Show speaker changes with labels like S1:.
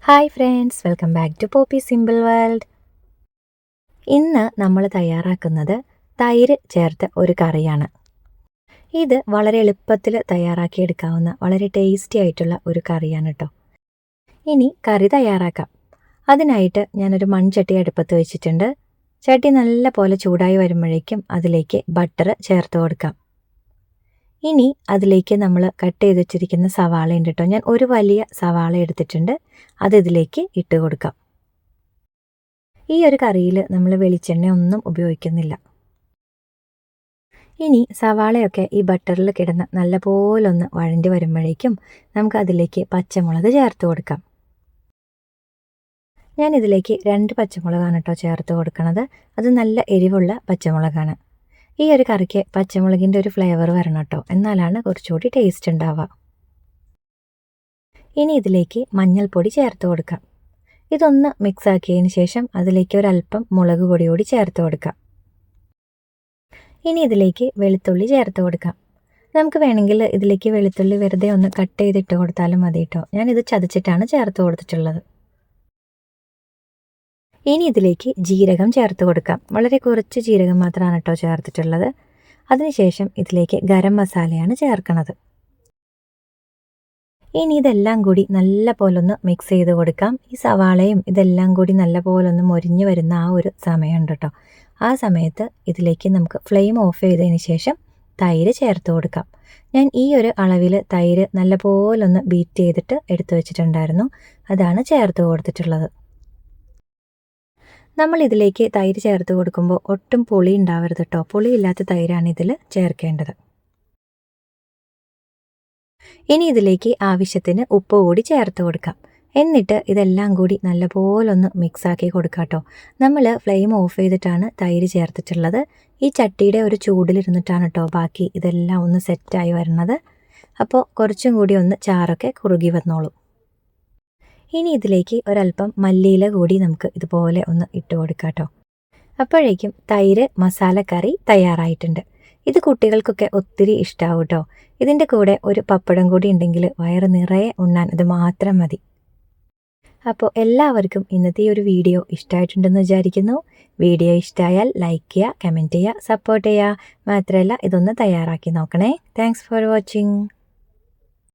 S1: Hi friends, welcome back to Poppy Simple World. ഇന്ന് നമ്മൾ തയ്യാറാക്കുന്നത് തൈര് ചേർത്ത ഒരു കറിയാണ്. ഇത് വളരെ എളുപ്പത്തിൽ തയ്യാറാക്കിയെടുക്കാവുന്ന വളരെ ടേസ്റ്റി ആയിട്ടുള്ള ഒരു കറിയാണ് കേട്ടോ. ഇനി കറി തയ്യാറാക്കാം. അതിനായിട്ട് ഞാനൊരു മൺചട്ടി അടുപ്പത്ത് വെച്ചിട്ടുണ്ട്. ചട്ടി നല്ല പോലെ ചൂടായി വരുമ്പോഴേക്കും അതിലേക്ക് ബട്ടർ ചേർത്ത് കൊടുക്കാം. ഇനി അതിലേക്ക് നമ്മൾ കട്ട് ചെയ്ത് വെച്ചിരിക്കുന്ന സവാള ഉണ്ട് കേട്ടോ. ഞാൻ ഒരു വലിയ സവാള എടുത്തിട്ടുണ്ട്, അത് ഇതിലേക്ക് ഇട്ട് കൊടുക്കാം. ഈ ഒരു കറിയിൽ നമ്മൾ വെളിച്ചെണ്ണ ഒന്നും ഉപയോഗിക്കുന്നില്ല. ഇനി സവാളയൊക്കെ ഈ ബട്ടറിൽ കിടന്ന് നല്ലപോലൊന്ന് വഴണ്ടി വരുമ്പോഴേക്കും നമുക്ക് അതിലേക്ക് പച്ചമുളക് ചേർത്ത് കൊടുക്കാം. ഞാൻ ഇതിലേക്ക് 2 പച്ചമുളകാണ് കേട്ടോ ചേർത്ത് കൊടുക്കുന്നത്. അത് നല്ല എരിവുള്ള പച്ചമുളകാണ്. ഈ ഒരു കറിക്ക് പച്ചമുളകിൻ്റെ ഒരു ഫ്ലേവർ വരണം കേട്ടോ, എന്നാലാണ് കുറച്ചുകൂടി ടേസ്റ്റ് ഉണ്ടാവുക. ഇനി ഇതിലേക്ക് മഞ്ഞൾപ്പൊടി ചേർത്ത് കൊടുക്കാം. ഇതൊന്ന് മിക്സ് ആക്കിയതിന് ശേഷം അതിലേക്ക് ഒരല്പം മുളക് പൊടി കൂടി ചേർത്ത് കൊടുക്കാം. ഇനി ഇതിലേക്ക് വെളുത്തുള്ളി ചേർത്ത് കൊടുക്കാം. നമുക്ക് വേണമെങ്കിൽ ഇതിലേക്ക് വെളുത്തുള്ളി വെറുതെ ഒന്ന് കട്ട് ചെയ്തിട്ട് കൊടുത്താലും മതി കേട്ടോ. ഞാനിത് ചതച്ചിട്ടാണ് ചേർത്ത് കൊടുത്തിട്ടുള്ളത്. ഇനി ഇതിലേക്ക് ജീരകം ചേർത്ത് കൊടുക്കാം. വളരെ കുറച്ച് ജീരകം മാത്രമാണ് കേട്ടോ ചേർത്തിട്ടുള്ളത്. അതിനുശേഷം ഇതിലേക്ക് ഗരം മസാലയാണ് ചേർക്കുന്നത്. ഇനി ഇതെല്ലാം കൂടി നല്ല പോലൊന്ന് മിക്സ് ചെയ്ത് കൊടുക്കാം. ഈ സവാളയും ഇതെല്ലാം കൂടി നല്ല പോലൊന്ന് മൊരിഞ്ഞ് വരുന്ന ആ ഒരു സമയമുണ്ട് കേട്ടോ. ആ സമയത്ത് ഇതിലേക്ക് നമുക്ക് ഫ്ലെയിം ഓഫ് ചെയ്തതിന് ശേഷം തൈര് ചേർത്ത് കൊടുക്കാം. ഞാൻ ഈ ഒരു അളവിൽ തൈര് നല്ല പോലൊന്ന് ബീറ്റ് ചെയ്തിട്ട് എടുത്തു വെച്ചിട്ടുണ്ടായിരുന്നു, അതാണ് ചേർത്ത് കൊടുത്തിട്ടുള്ളത്. നമ്മൾ ഇതിലേക്ക് തൈര് ചേർത്ത് കൊടുക്കുമ്പോൾ ഒട്ടും പുളി ഉണ്ടാവരുത് കേട്ടോ. പുളിയില്ലാത്ത തൈരാണ് ഇതിൽ ചേർക്കേണ്ടത്. ഇനി ഇതിലേക്ക് ആവശ്യത്തിന് ഉപ്പ് കൂടി ചേർത്ത് കൊടുക്കാം. എന്നിട്ട് ഇതെല്ലാം കൂടി നല്ലപോലൊന്ന് മിക്സാക്കി കൊടുക്കാം കേട്ടോ. നമ്മൾ ഫ്ലെയിം ഓഫ് ചെയ്തിട്ടാണ് തൈര് ചേർത്തിട്ടുള്ളത്. ഈ ചട്ടിയുടെ ഒരു ചൂടിലിരുന്നിട്ടാണ് കേട്ടോ ബാക്കി ഇതെല്ലാം ഒന്ന് സെറ്റായി വരുന്നത്. അപ്പോൾ കുറച്ചും കൂടി ഒന്ന് ചാറൊക്കെ കുറുകി വന്നോളും. ഇനി ഇതിലേക്ക് ഒരല്പം മല്ലിയില കൂടി നമുക്ക് ഇതുപോലെ ഒന്ന് ഇട്ട് കൊടുക്കാം കേട്ടോ. അപ്പോഴേക്കും തൈര് മസാലക്കറി തയ്യാറായിട്ടുണ്ട്. ഇത് കുട്ടികൾക്കൊക്കെ ഒത്തിരി ഇഷ്ടമാവും കേട്ടോ. ഇതിൻ്റെ കൂടെ ഒരു പപ്പടം കൂടി ഉണ്ടെങ്കിൽ വയറ് നിറയെ ഉണ്ണാൻ ഇത് മാത്രം മതി. അപ്പോൾ എല്ലാവർക്കും ഇന്നത്തെ ഈ ഒരു വീഡിയോ ഇഷ്ടമായിട്ടുണ്ടെന്ന് വിചാരിക്കുന്നു. വീഡിയോ ഇഷ്ടമായാൽ ലൈക്ക് ചെയ്യുക, കമൻറ്റ് ചെയ്യുക, സപ്പോർട്ട് ചെയ്യുക. മാത്രമല്ല ഇതൊന്ന് തയ്യാറാക്കി നോക്കണേ. Thanks for watching.